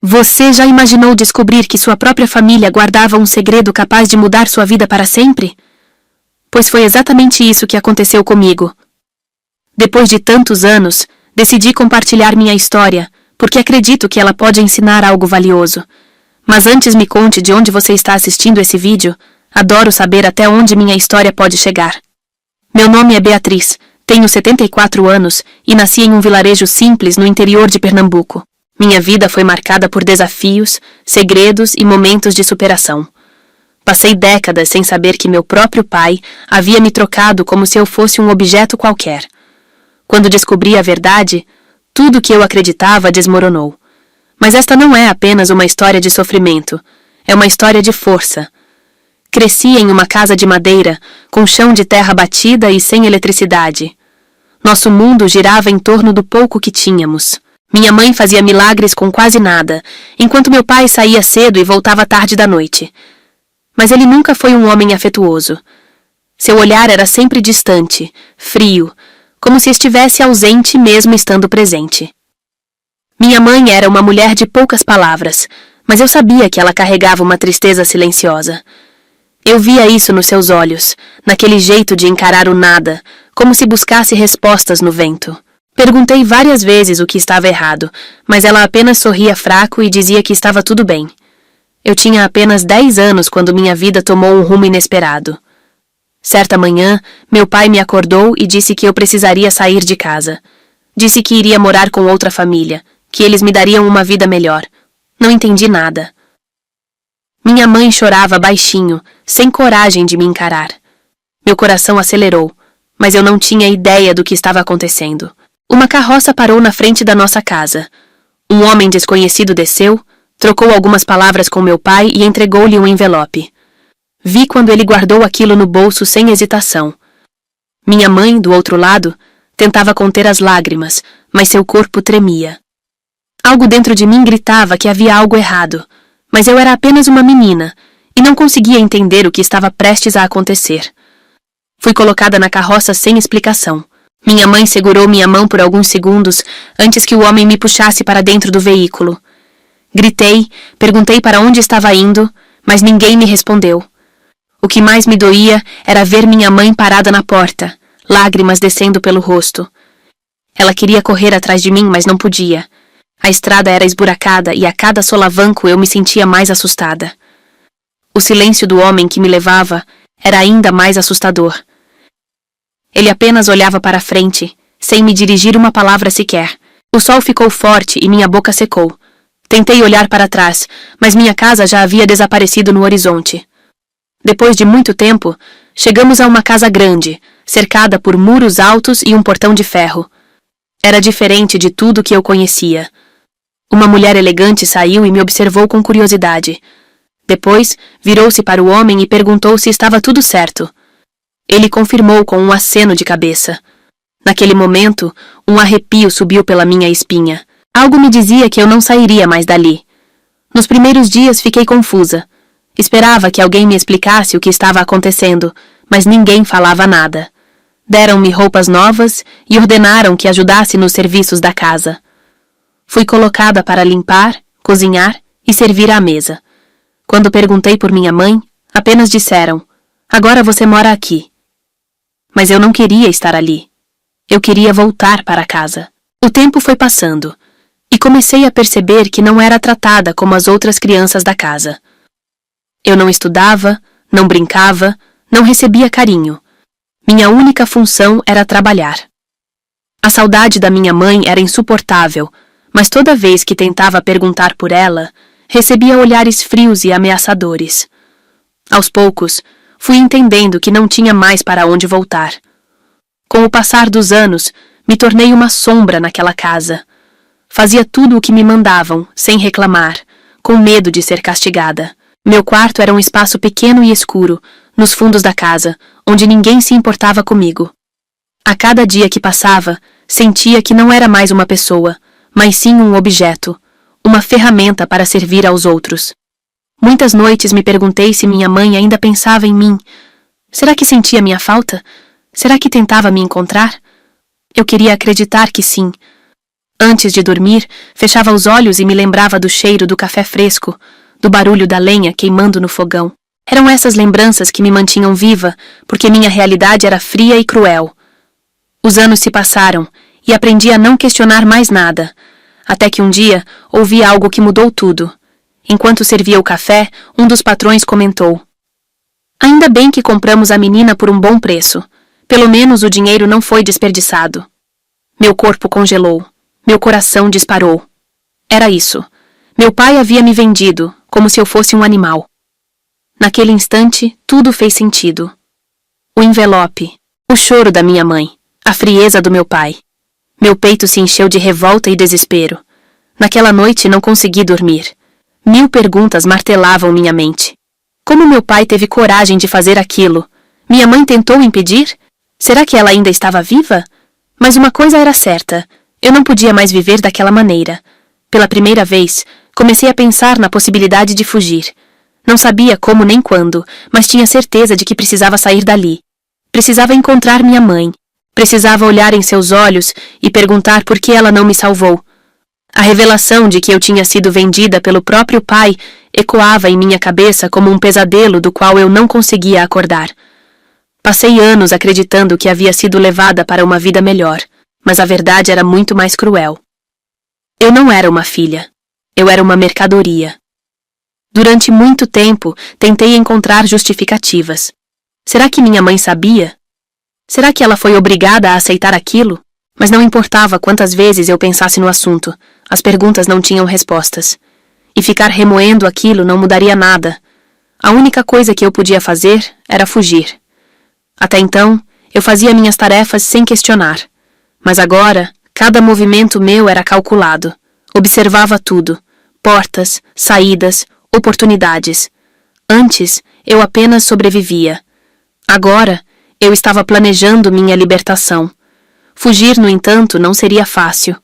Você já imaginou descobrir que sua própria família guardava um segredo capaz de mudar sua vida para sempre? Pois foi exatamente isso que aconteceu comigo. Depois de tantos anos, decidi compartilhar minha história, porque acredito que ela pode ensinar algo valioso. Mas antes me conte de onde você está assistindo esse vídeo. Adoro saber até onde minha história pode chegar. Meu nome é Beatriz, tenho 74 anos e nasci em um vilarejo simples no interior de Pernambuco. Minha vida foi marcada por desafios, segredos e momentos de superação. Passei décadas sem saber que meu próprio pai havia me trocado como se eu fosse um objeto qualquer. Quando descobri a verdade, tudo que eu acreditava desmoronou. Mas esta não é apenas uma história de sofrimento, é uma história de força. Cresci em uma casa de madeira, com chão de terra batida e sem eletricidade. Nosso mundo girava em torno do pouco que tínhamos. Minha mãe fazia milagres com quase nada, enquanto meu pai saía cedo e voltava tarde da noite. Mas ele nunca foi um homem afetuoso. Seu olhar era sempre distante, frio, como se estivesse ausente mesmo estando presente. Minha mãe era uma mulher de poucas palavras, mas eu sabia que ela carregava uma tristeza silenciosa. Eu via isso nos seus olhos, naquele jeito de encarar o nada, como se buscasse respostas no vento. Perguntei várias vezes o que estava errado, mas ela apenas sorria fraco e dizia que estava tudo bem. Eu tinha apenas 10 anos quando minha vida tomou um rumo inesperado. Certa manhã, meu pai me acordou e disse que eu precisaria sair de casa. Disse que iria morar com outra família, que eles me dariam uma vida melhor. Não entendi nada. Minha mãe chorava baixinho, sem coragem de me encarar. Meu coração acelerou, mas eu não tinha ideia do que estava acontecendo. Uma carroça parou na frente da nossa casa. Um homem desconhecido desceu, trocou algumas palavras com meu pai e entregou-lhe um envelope. Vi quando ele guardou aquilo no bolso sem hesitação. Minha mãe, do outro lado, tentava conter as lágrimas, mas seu corpo tremia. Algo dentro de mim gritava que havia algo errado, mas eu era apenas uma menina e não conseguia entender o que estava prestes a acontecer. Fui colocada na carroça sem explicação. Minha mãe segurou minha mão por alguns segundos antes que o homem me puxasse para dentro do veículo. Gritei, perguntei para onde estava indo, mas ninguém me respondeu. O que mais me doía era ver minha mãe parada na porta, lágrimas descendo pelo rosto. Ela queria correr atrás de mim, mas não podia. A estrada era esburacada e a cada solavanco eu me sentia mais assustada. O silêncio do homem que me levava era ainda mais assustador. Ele apenas olhava para frente, sem me dirigir uma palavra sequer. O sol ficou forte e minha boca secou. Tentei olhar para trás, mas minha casa já havia desaparecido no horizonte. Depois de muito tempo, chegamos a uma casa grande, cercada por muros altos e um portão de ferro. Era diferente de tudo que eu conhecia. Uma mulher elegante saiu e me observou com curiosidade. Depois, virou-se para o homem e perguntou se estava tudo certo. Ele confirmou com um aceno de cabeça. Naquele momento, um arrepio subiu pela minha espinha. Algo me dizia que eu não sairia mais dali. Nos primeiros dias fiquei confusa. Esperava que alguém me explicasse o que estava acontecendo, mas ninguém falava nada. Deram-me roupas novas e ordenaram que ajudasse nos serviços da casa. Fui colocada para limpar, cozinhar e servir à mesa. Quando perguntei por minha mãe, apenas disseram: "Agora você mora aqui." Mas eu não queria estar ali. Eu queria voltar para casa. O tempo foi passando, e comecei a perceber que não era tratada como as outras crianças da casa. Eu não estudava, não brincava, não recebia carinho. Minha única função era trabalhar. A saudade da minha mãe era insuportável, mas toda vez que tentava perguntar por ela, recebia olhares frios e ameaçadores. Aos poucos, fui entendendo que não tinha mais para onde voltar. Com o passar dos anos, me tornei uma sombra naquela casa. Fazia tudo o que me mandavam, sem reclamar, com medo de ser castigada. Meu quarto era um espaço pequeno e escuro, nos fundos da casa, onde ninguém se importava comigo. A cada dia que passava, sentia que não era mais uma pessoa, mas sim um objeto, uma ferramenta para servir aos outros. Muitas noites me perguntei se minha mãe ainda pensava em mim. Será que sentia minha falta? Será que tentava me encontrar? Eu queria acreditar que sim. Antes de dormir, fechava os olhos e me lembrava do cheiro do café fresco, do barulho da lenha queimando no fogão. Eram essas lembranças que me mantinham viva, porque minha realidade era fria e cruel. Os anos se passaram, e aprendi a não questionar mais nada, até que um dia ouvi algo que mudou tudo. Enquanto servia o café, um dos patrões comentou: "Ainda bem que compramos a menina por um bom preço. Pelo menos o dinheiro não foi desperdiçado." Meu corpo congelou. Meu coração disparou. Era isso. Meu pai havia me vendido, como se eu fosse um animal. Naquele instante, tudo fez sentido. O envelope, o choro da minha mãe, a frieza do meu pai. Meu peito se encheu de revolta e desespero. Naquela noite não consegui dormir. 1000 perguntas martelavam minha mente. Como meu pai teve coragem de fazer aquilo? Minha mãe tentou impedir? Será que ela ainda estava viva? Mas uma coisa era certa. Eu não podia mais viver daquela maneira. Pela primeira vez, comecei a pensar na possibilidade de fugir. Não sabia como nem quando, mas tinha certeza de que precisava sair dali. Precisava encontrar minha mãe. Precisava olhar em seus olhos e perguntar por que ela não me salvou. A revelação de que eu tinha sido vendida pelo próprio pai ecoava em minha cabeça como um pesadelo do qual eu não conseguia acordar. Passei anos acreditando que havia sido levada para uma vida melhor, mas a verdade era muito mais cruel. Eu não era uma filha. Eu era uma mercadoria. Durante muito tempo, tentei encontrar justificativas. Será que minha mãe sabia? Será que ela foi obrigada a aceitar aquilo? Mas não importava quantas vezes eu pensasse no assunto, as perguntas não tinham respostas. E ficar remoendo aquilo não mudaria nada. A única coisa que eu podia fazer era fugir. Até então, eu fazia minhas tarefas sem questionar. Mas agora, cada movimento meu era calculado. Observava tudo. Portas, saídas, oportunidades. Antes, eu apenas sobrevivia. Agora, eu estava planejando minha libertação. Fugir, no entanto, não seria fácil.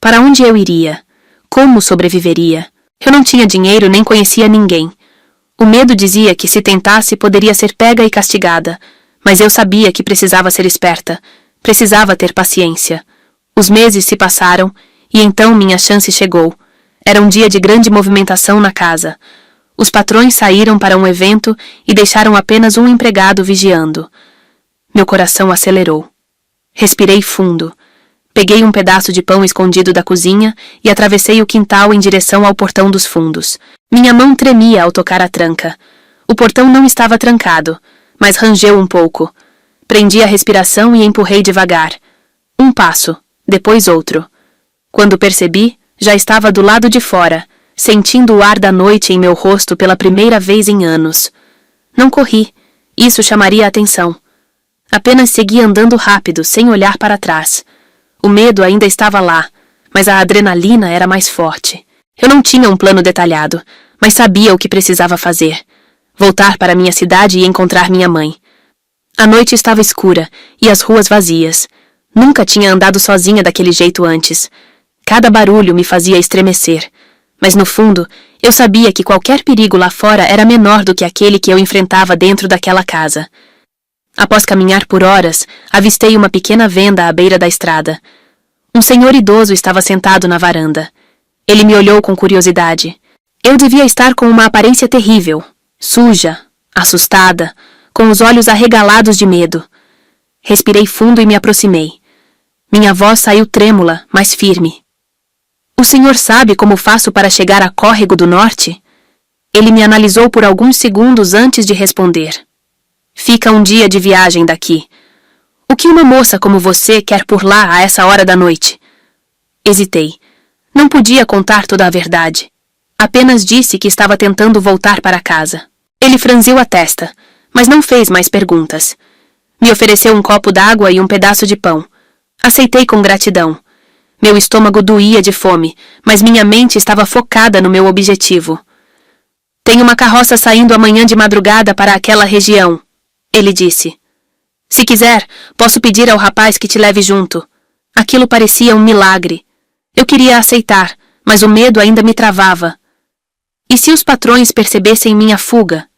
Para onde eu iria? Como sobreviveria? Eu não tinha dinheiro nem conhecia ninguém. O medo dizia que se tentasse poderia ser pega e castigada, mas eu sabia que precisava ser esperta. Precisava ter paciência. Os meses se passaram e então minha chance chegou. Era um dia de grande movimentação na casa. Os patrões saíram para um evento e deixaram apenas um empregado vigiando. Meu coração acelerou. Respirei fundo. Peguei um pedaço de pão escondido da cozinha e atravessei o quintal em direção ao portão dos fundos. Minha mão tremia ao tocar a tranca. O portão não estava trancado, mas rangeu um pouco. Prendi a respiração e empurrei devagar. Um passo, depois outro. Quando percebi, já estava do lado de fora, sentindo o ar da noite em meu rosto pela primeira vez em anos. Não corri. Isso chamaria a atenção. Apenas segui andando rápido, sem olhar para trás. O medo ainda estava lá, mas a adrenalina era mais forte. Eu não tinha um plano detalhado, mas sabia o que precisava fazer. Voltar para minha cidade e encontrar minha mãe. A noite estava escura e as ruas vazias. Nunca tinha andado sozinha daquele jeito antes. Cada barulho me fazia estremecer. Mas no fundo, eu sabia que qualquer perigo lá fora era menor do que aquele que eu enfrentava dentro daquela casa. Após caminhar por horas, avistei uma pequena venda à beira da estrada. Um senhor idoso estava sentado na varanda. Ele me olhou com curiosidade. Eu devia estar com uma aparência terrível, suja, assustada, com os olhos arregalados de medo. Respirei fundo e me aproximei. Minha voz saiu trêmula, mas firme. "O senhor sabe como faço para chegar a Córrego do Norte?" Ele me analisou por alguns segundos antes de responder. "Fica um dia de viagem daqui. O que uma moça como você quer por lá a essa hora da noite?" Hesitei. Não podia contar toda a verdade. Apenas disse que estava tentando voltar para casa. Ele franziu a testa, mas não fez mais perguntas. Me ofereceu um copo d'água e um pedaço de pão. Aceitei com gratidão. Meu estômago doía de fome, mas minha mente estava focada no meu objetivo. "Tem uma carroça saindo amanhã de madrugada para aquela região", ele disse. "Se quiser, posso pedir ao rapaz que te leve junto." Aquilo parecia um milagre. Eu queria aceitar, mas o medo ainda me travava. E se os patrões percebessem minha fuga?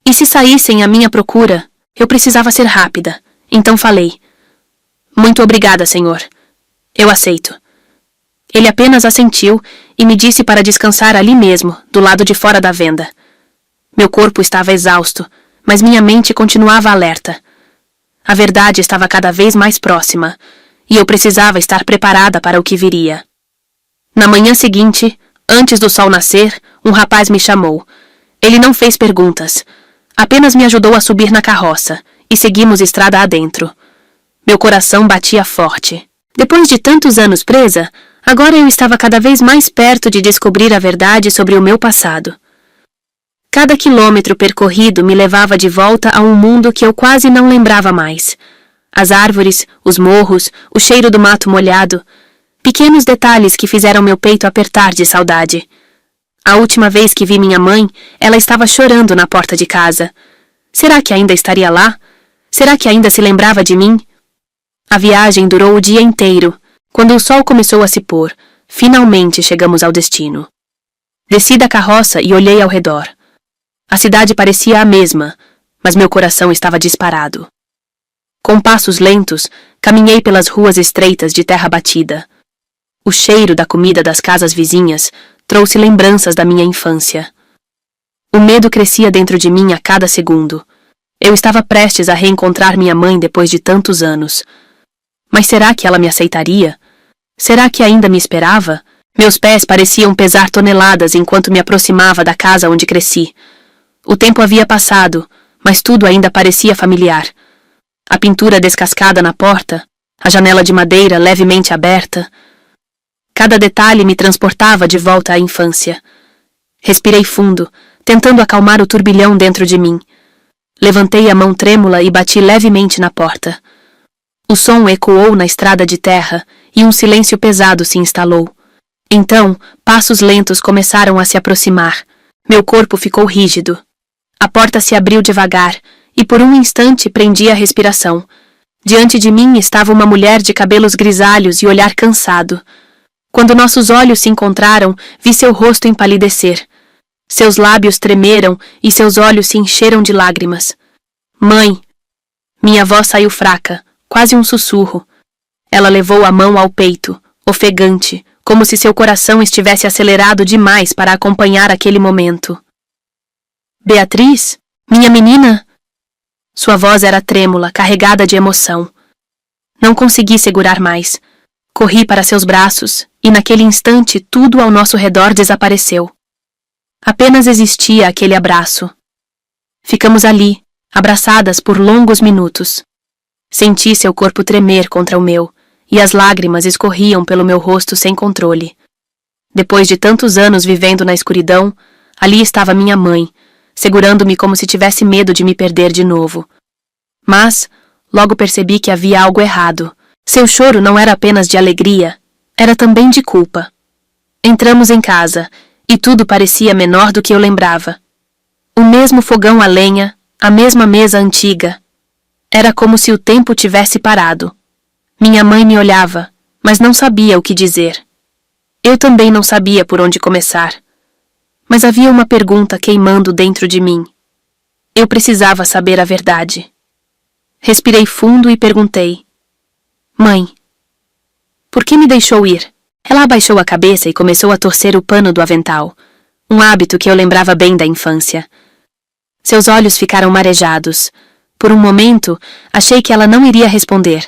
E se saíssem à minha procura? Eu precisava ser rápida, então falei. "Muito obrigada, senhor. Eu aceito." Ele apenas assentiu e me disse para descansar ali mesmo, do lado de fora da venda. Meu corpo estava exausto, mas minha mente continuava alerta. A verdade estava cada vez mais próxima, e eu precisava estar preparada para o que viria. Na manhã seguinte, antes do sol nascer, um rapaz me chamou. Ele não fez perguntas. Apenas me ajudou a subir na carroça, e seguimos estrada adentro. Meu coração batia forte. Depois de tantos anos presa, agora eu estava cada vez mais perto de descobrir a verdade sobre o meu passado. Cada quilômetro percorrido me levava de volta a um mundo que eu quase não lembrava mais. As árvores, os morros, o cheiro do mato molhado. Pequenos detalhes que fizeram meu peito apertar de saudade. A última vez que vi minha mãe, ela estava chorando na porta de casa. Será que ainda estaria lá? Será que ainda se lembrava de mim? A viagem durou o dia inteiro. Quando o sol começou a se pôr, finalmente chegamos ao destino. Desci da carroça e olhei ao redor. A cidade parecia a mesma, mas meu coração estava disparado. Com passos lentos, caminhei pelas ruas estreitas de terra batida. O cheiro da comida das casas vizinhas trouxe lembranças da minha infância. O medo crescia dentro de mim a cada segundo. Eu estava prestes a reencontrar minha mãe depois de tantos anos. Mas será que ela me aceitaria? Será que ainda me esperava? Meus pés pareciam pesar toneladas enquanto me aproximava da casa onde cresci. O tempo havia passado, mas tudo ainda parecia familiar. A pintura descascada na porta, a janela de madeira levemente aberta. Cada detalhe me transportava de volta à infância. Respirei fundo, tentando acalmar o turbilhão dentro de mim. Levantei a mão trêmula e bati levemente na porta. O som ecoou na estrada de terra e um silêncio pesado se instalou. Então, passos lentos começaram a se aproximar. Meu corpo ficou rígido. A porta se abriu devagar, e por um instante prendi a respiração. Diante de mim estava uma mulher de cabelos grisalhos e olhar cansado. Quando nossos olhos se encontraram, vi seu rosto empalidecer. Seus lábios tremeram e seus olhos se encheram de lágrimas. Mãe! Minha voz saiu fraca, quase um sussurro. Ela levou a mão ao peito, ofegante, como se seu coração estivesse acelerado demais para acompanhar aquele momento. Beatriz? Minha menina? Sua voz era trêmula, carregada de emoção. Não consegui segurar mais. Corri para seus braços, e naquele instante tudo ao nosso redor desapareceu. Apenas existia aquele abraço. Ficamos ali, abraçadas por longos minutos. Senti seu corpo tremer contra o meu, e as lágrimas escorriam pelo meu rosto sem controle. Depois de tantos anos vivendo na escuridão, ali estava minha mãe, segurando-me como se tivesse medo de me perder de novo. Mas, logo percebi que havia algo errado. Seu choro não era apenas de alegria, era também de culpa. Entramos em casa, e tudo parecia menor do que eu lembrava. O mesmo fogão a lenha, a mesma mesa antiga. Era como se o tempo tivesse parado. Minha mãe me olhava, mas não sabia o que dizer. Eu também não sabia por onde começar. Mas havia uma pergunta queimando dentro de mim. Eu precisava saber a verdade. Respirei fundo e perguntei: Mãe, por que me deixou ir? Ela abaixou a cabeça e começou a torcer o pano do avental, um hábito que eu lembrava bem da infância. Seus olhos ficaram marejados. Por um momento, achei que ela não iria responder.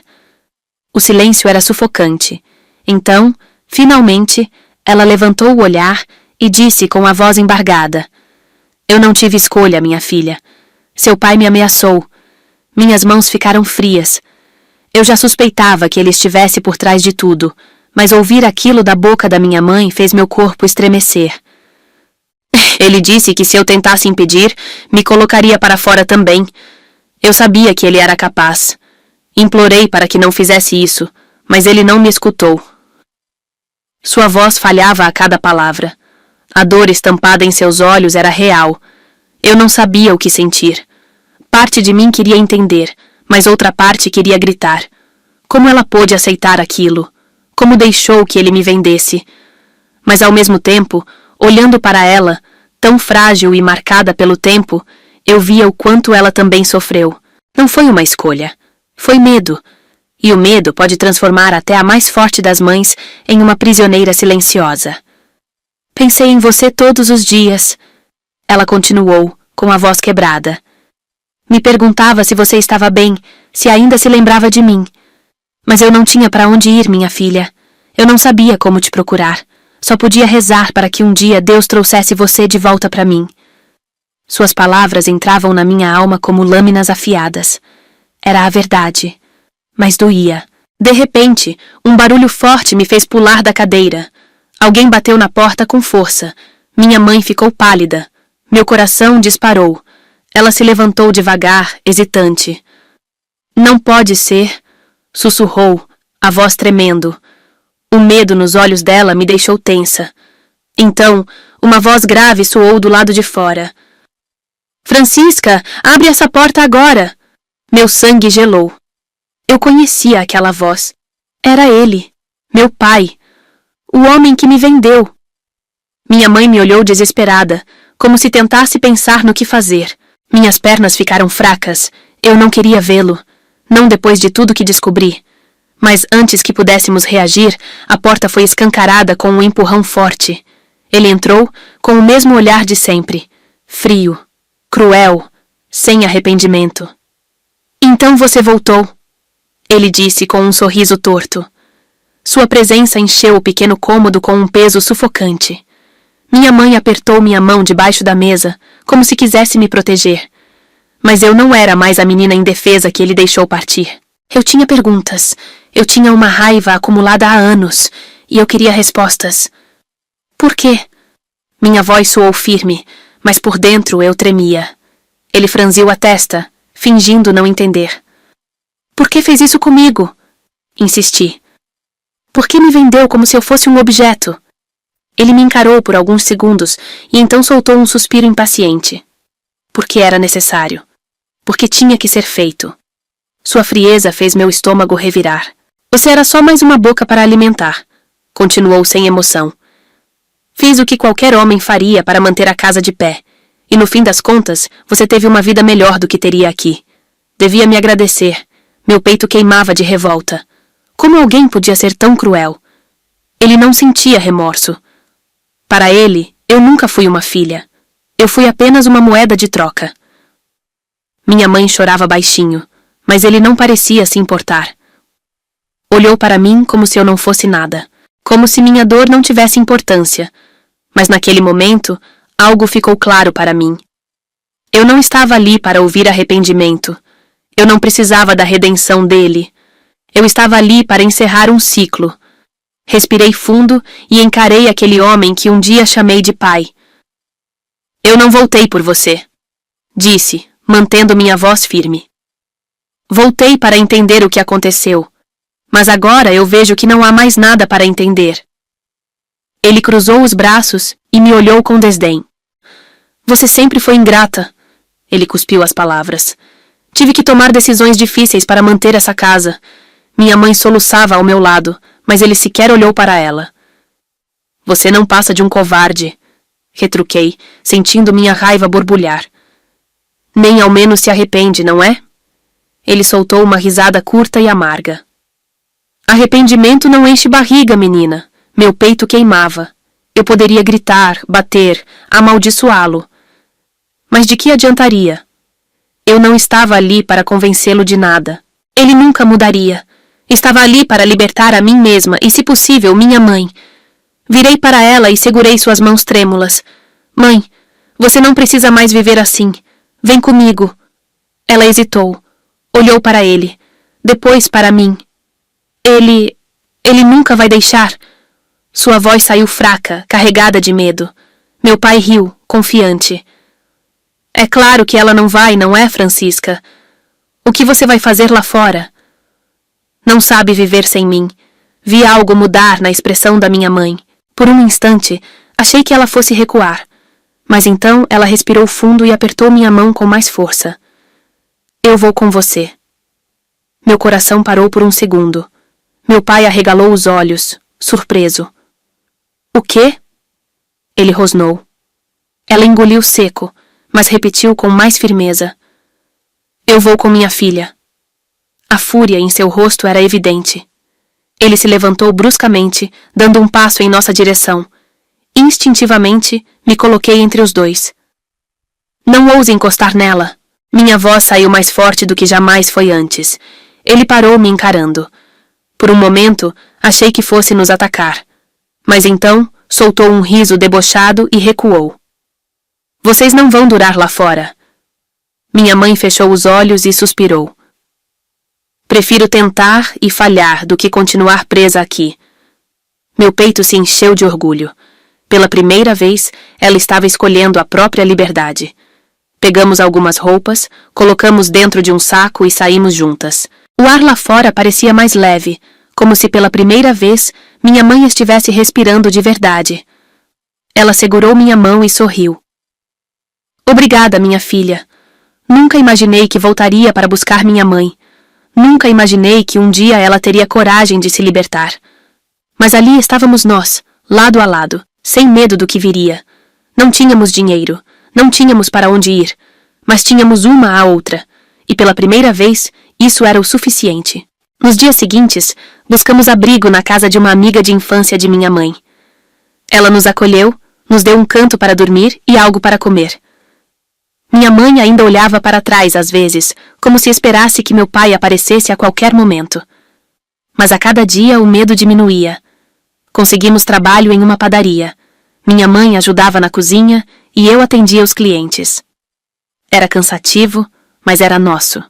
O silêncio era sufocante. Então, finalmente, ela levantou o olhar e disse com a voz embargada: Eu não tive escolha, minha filha. Seu pai me ameaçou. Minhas mãos ficaram frias. Eu já suspeitava que ele estivesse por trás de tudo, mas ouvir aquilo da boca da minha mãe fez meu corpo estremecer. Ele disse que se eu tentasse impedir, me colocaria para fora também. Eu sabia que ele era capaz. Implorei para que não fizesse isso, mas ele não me escutou. Sua voz falhava a cada palavra. A dor estampada em seus olhos era real. Eu não sabia o que sentir. Parte de mim queria entender, mas outra parte queria gritar. Como ela pôde aceitar aquilo? Como deixou que ele me vendesse? Mas ao mesmo tempo, olhando para ela, tão frágil e marcada pelo tempo, eu via o quanto ela também sofreu. Não foi uma escolha. Foi medo. E o medo pode transformar até a mais forte das mães em uma prisioneira silenciosa. Pensei em você todos os dias. Ela continuou, com a voz quebrada. Me perguntava se você estava bem, se ainda se lembrava de mim. Mas eu não tinha para onde ir, minha filha. Eu não sabia como te procurar. Só podia rezar para que um dia Deus trouxesse você de volta para mim. Suas palavras entravam na minha alma como lâminas afiadas. Era a verdade. Mas doía. De repente, um barulho forte me fez pular da cadeira. Alguém bateu na porta com força. Minha mãe ficou pálida. Meu coração disparou. Ela se levantou devagar, hesitante. Não pode ser, sussurrou, a voz tremendo. O medo nos olhos dela me deixou tensa. Então, uma voz grave soou do lado de fora. Francisca, abre essa porta agora! Meu sangue gelou. Eu conhecia aquela voz. Era ele, meu pai, o homem que me vendeu. Minha mãe me olhou desesperada, como se tentasse pensar no que fazer. Minhas pernas ficaram fracas. Eu não queria vê-lo, não depois de tudo que descobri. Mas antes que pudéssemos reagir, a porta foi escancarada com um empurrão forte. Ele entrou com o mesmo olhar de sempre, frio, cruel, sem arrependimento. Então você voltou, ele disse com um sorriso torto. Sua presença encheu o pequeno cômodo com um peso sufocante. Minha mãe apertou minha mão debaixo da mesa, como se quisesse me proteger. Mas eu não era mais a menina indefesa que ele deixou partir. Eu tinha perguntas. Eu tinha uma raiva acumulada há anos, e eu queria respostas. Por quê? Minha voz soou firme, mas por dentro eu tremia. Ele franziu a testa, fingindo não entender. Por que fez isso comigo? Insisti. Por que me vendeu como se eu fosse um objeto? Ele me encarou por alguns segundos e então soltou um suspiro impaciente. Porque era necessário. Porque tinha que ser feito. Sua frieza fez meu estômago revirar. Você era só mais uma boca para alimentar, continuou sem emoção. Fiz o que qualquer homem faria para manter a casa de pé, e no fim das contas, você teve uma vida melhor do que teria aqui. Devia me agradecer. Meu peito queimava de revolta. Como alguém podia ser tão cruel? Ele não sentia remorso. Para ele, eu nunca fui uma filha. Eu fui apenas uma moeda de troca. Minha mãe chorava baixinho, mas ele não parecia se importar. Olhou para mim como se eu não fosse nada, como se minha dor não tivesse importância. Mas naquele momento, algo ficou claro para mim. Eu não estava ali para ouvir arrependimento. Eu não precisava da redenção dele. Eu estava ali para encerrar um ciclo. Respirei fundo e encarei aquele homem que um dia chamei de pai. Eu não voltei por você, disse, mantendo minha voz firme. Voltei para entender o que aconteceu. Mas agora eu vejo que não há mais nada para entender. Ele cruzou os braços e me olhou com desdém. Você sempre foi ingrata. Ele cuspiu as palavras. Tive que tomar decisões difíceis para manter essa casa. Minha mãe soluçava ao meu lado, mas ele sequer olhou para ela. Você não passa de um covarde, retruquei, sentindo minha raiva borbulhar. Nem ao menos se arrepende, não é? Ele soltou uma risada curta e amarga. Arrependimento não enche barriga, menina. Meu peito queimava. Eu poderia gritar, bater, amaldiçoá-lo. Mas de que adiantaria? Eu não estava ali para convencê-lo de nada. Ele nunca mudaria. Estava ali para libertar a mim mesma e, se possível, minha mãe. Virei para ela e segurei suas mãos trêmulas. Mãe, você não precisa mais viver assim. Vem comigo. Ela hesitou. Olhou para ele. Depois para mim. Ele nunca vai deixar. Sua voz saiu fraca, carregada de medo. Meu pai riu, confiante. É claro que ela não vai, não é, Francisca? O que você vai fazer lá fora? Não sabe viver sem mim. Vi algo mudar na expressão da minha mãe. Por um instante, achei que ela fosse recuar. Mas então ela respirou fundo e apertou minha mão com mais força. Eu vou com você. Meu coração parou por um segundo. Meu pai arregalou os olhos, surpreso. O quê? Ele rosnou. Ela engoliu seco, mas repetiu com mais firmeza. Eu vou com minha filha. A fúria em seu rosto era evidente. Ele se levantou bruscamente, dando um passo em nossa direção. Instintivamente, me coloquei entre os dois. Não ouse encostar nela. Minha voz saiu mais forte do que jamais foi antes. Ele parou me encarando. Por um momento, achei que fosse nos atacar. Mas então, soltou um riso debochado e recuou. Vocês não vão durar lá fora. Minha mãe fechou os olhos e suspirou. Prefiro tentar e falhar do que continuar presa aqui. Meu peito se encheu de orgulho. Pela primeira vez, ela estava escolhendo a própria liberdade. Pegamos algumas roupas, colocamos dentro de um saco e saímos juntas. O ar lá fora parecia mais leve, como se pela primeira vez minha mãe estivesse respirando de verdade. Ela segurou minha mão e sorriu. Obrigada, minha filha. Nunca imaginei que voltaria para buscar minha mãe. Nunca imaginei que um dia ela teria coragem de se libertar. Mas ali estávamos nós, lado a lado, sem medo do que viria. Não tínhamos dinheiro, não tínhamos para onde ir, mas tínhamos uma à outra, e pela primeira vez, isso era o suficiente. Nos dias seguintes, buscamos abrigo na casa de uma amiga de infância de minha mãe. Ela nos acolheu, nos deu um canto para dormir e algo para comer. Minha mãe ainda olhava para trás às vezes, como se esperasse que meu pai aparecesse a qualquer momento. Mas a cada dia o medo diminuía. Conseguimos trabalho em uma padaria. Minha mãe ajudava na cozinha e eu atendia os clientes. Era cansativo, mas era nosso.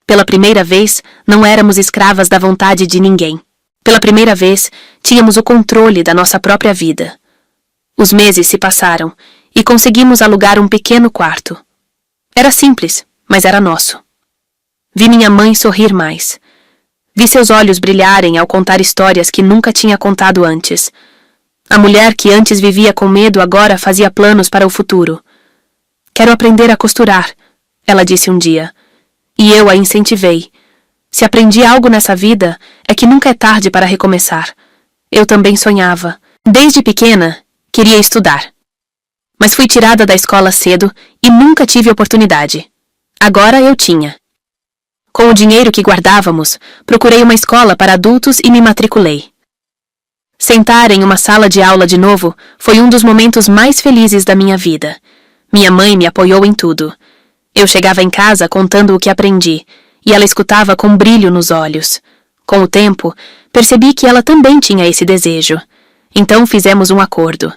Pela primeira vez, não éramos escravas da vontade de ninguém. Pela primeira vez, tínhamos o controle da nossa própria vida. Os meses se passaram e conseguimos alugar um pequeno quarto. Era simples, mas era nosso. Vi minha mãe sorrir mais. Vi seus olhos brilharem ao contar histórias que nunca tinha contado antes. A mulher que antes vivia com medo agora fazia planos para o futuro. Quero aprender a costurar, ela disse um dia. E eu a incentivei. Se aprendi algo nessa vida, é que nunca é tarde para recomeçar. Eu também sonhava. Desde pequena, queria estudar. Mas fui tirada da escola cedo e nunca tive oportunidade. Agora eu tinha. Com o dinheiro que guardávamos, procurei uma escola para adultos e me matriculei. Sentar em uma sala de aula de novo foi um dos momentos mais felizes da minha vida. Minha mãe me apoiou em tudo. Eu chegava em casa contando o que aprendi, e ela escutava com brilho nos olhos. Com o tempo, percebi que ela também tinha esse desejo. Então fizemos um acordo.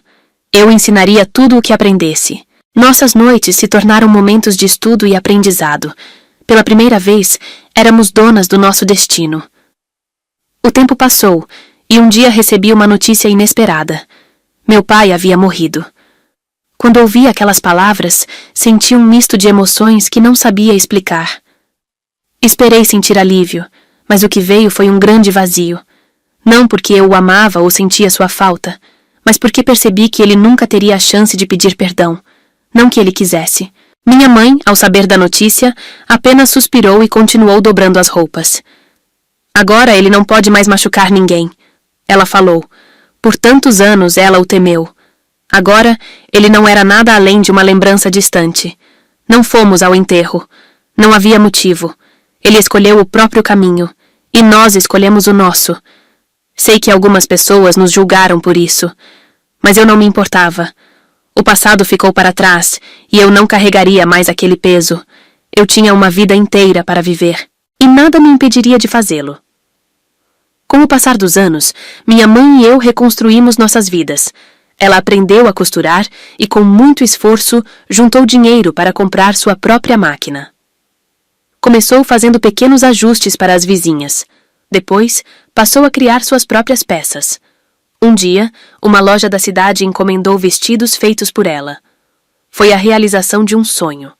Eu ensinaria tudo o que aprendesse. Nossas noites se tornaram momentos de estudo e aprendizado. Pela primeira vez, éramos donas do nosso destino. O tempo passou, e um dia recebi uma notícia inesperada. Meu pai havia morrido. Quando ouvi aquelas palavras, senti um misto de emoções que não sabia explicar. Esperei sentir alívio, mas o que veio foi um grande vazio. Não porque eu o amava ou sentia sua falta, mas porque percebi que ele nunca teria a chance de pedir perdão. Não que ele quisesse. Minha mãe, ao saber da notícia, apenas suspirou e continuou dobrando as roupas. Agora ele não pode mais machucar ninguém, ela falou. Por tantos anos ela o temeu. Agora, ele não era nada além de uma lembrança distante. Não fomos ao enterro. Não havia motivo. Ele escolheu o próprio caminho. E nós escolhemos o nosso. Sei que algumas pessoas nos julgaram por isso. Mas eu não me importava. O passado ficou para trás, e eu não carregaria mais aquele peso. Eu tinha uma vida inteira para viver. E nada me impediria de fazê-lo. Com o passar dos anos, minha mãe e eu reconstruímos nossas vidas. Ela aprendeu a costurar e, com muito esforço, juntou dinheiro para comprar sua própria máquina. Começou fazendo pequenos ajustes para as vizinhas. Depois, passou a criar suas próprias peças. Um dia, uma loja da cidade encomendou vestidos feitos por ela. Foi a realização de um sonho.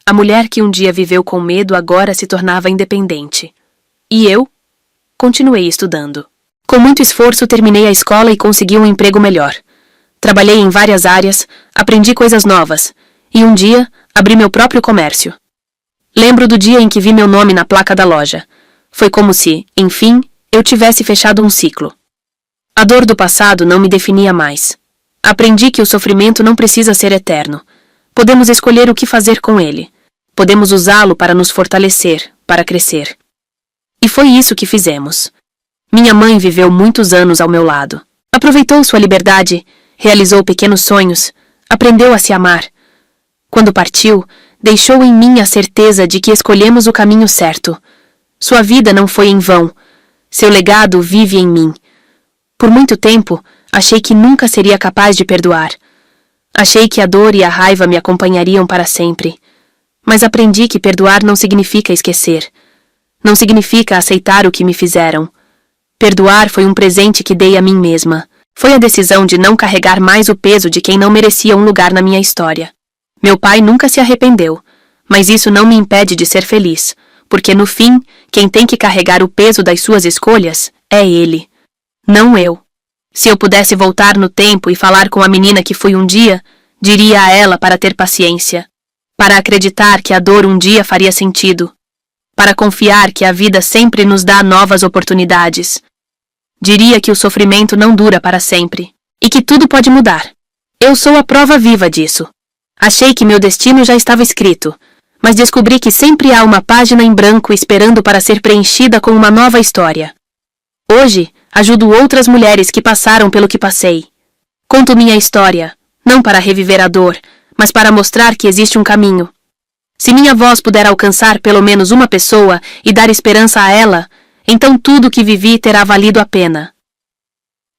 A mulher que um dia viveu com medo agora se tornava independente. E eu? Continuei estudando. Com muito esforço, terminei a escola e consegui um emprego melhor. Trabalhei em várias áreas, aprendi coisas novas, e um dia abri meu próprio comércio. Lembro do dia em que vi meu nome na placa da loja. Foi como se, enfim, eu tivesse fechado um ciclo. A dor do passado não me definia mais. Aprendi que o sofrimento não precisa ser eterno. Podemos escolher o que fazer com ele. Podemos usá-lo para nos fortalecer, para crescer. E foi isso que fizemos. Minha mãe viveu muitos anos ao meu lado. Aproveitou sua liberdade, realizou pequenos sonhos, aprendeu a se amar. Quando partiu, deixou em mim a certeza de que escolhemos o caminho certo. Sua vida não foi em vão. Seu legado vive em mim. Por muito tempo, achei que nunca seria capaz de perdoar. Achei que a dor e a raiva me acompanhariam para sempre. Mas aprendi que perdoar não significa esquecer. Não significa aceitar o que me fizeram. Perdoar foi um presente que dei a mim mesma. Foi a decisão de não carregar mais o peso de quem não merecia um lugar na minha história. Meu pai nunca se arrependeu, mas isso não me impede de ser feliz, porque no fim, quem tem que carregar o peso das suas escolhas é ele, não eu. Se eu pudesse voltar no tempo e falar com a menina que fui um dia, diria a ela para ter paciência, para acreditar que a dor um dia faria sentido, para confiar que a vida sempre nos dá novas oportunidades. Diria que o sofrimento não dura para sempre, e que tudo pode mudar. Eu sou a prova viva disso. Achei que meu destino já estava escrito, mas descobri que sempre há uma página em branco esperando para ser preenchida com uma nova história. Hoje, ajudo outras mulheres que passaram pelo que passei. Conto minha história, não para reviver a dor, mas para mostrar que existe um caminho. Se minha voz puder alcançar pelo menos uma pessoa e dar esperança a ela, então tudo o que vivi terá valido a pena.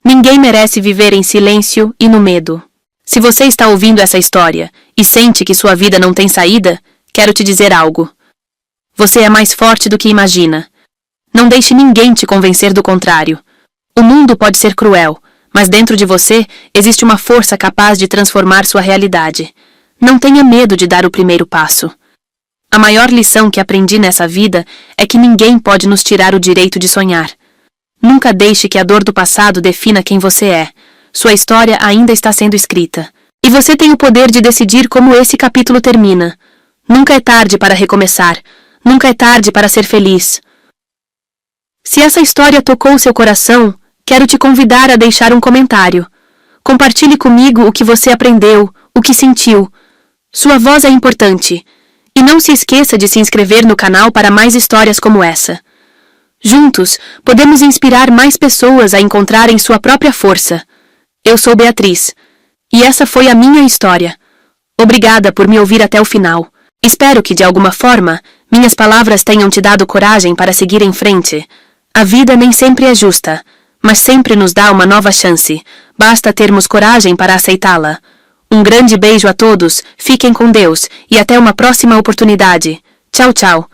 Ninguém merece viver em silêncio e no medo. Se você está ouvindo essa história e sente que sua vida não tem saída, quero te dizer algo. Você é mais forte do que imagina. Não deixe ninguém te convencer do contrário. O mundo pode ser cruel, mas dentro de você existe uma força capaz de transformar sua realidade. Não tenha medo de dar o primeiro passo. A maior lição que aprendi nessa vida é que ninguém pode nos tirar o direito de sonhar. Nunca deixe que a dor do passado defina quem você é. Sua história ainda está sendo escrita. E você tem o poder de decidir como esse capítulo termina. Nunca é tarde para recomeçar. Nunca é tarde para ser feliz. Se essa história tocou seu coração, quero te convidar a deixar um comentário. Compartilhe comigo o que você aprendeu, o que sentiu. Sua voz é importante. E não se esqueça de se inscrever no canal para mais histórias como essa. Juntos, podemos inspirar mais pessoas a encontrarem sua própria força. Eu sou Beatriz. E essa foi a minha história. Obrigada por me ouvir até o final. Espero que, de alguma forma, minhas palavras tenham te dado coragem para seguir em frente. A vida nem sempre é justa, mas sempre nos dá uma nova chance. Basta termos coragem para aceitá-la. Um grande beijo a todos, fiquem com Deus e até uma próxima oportunidade. Tchau, tchau.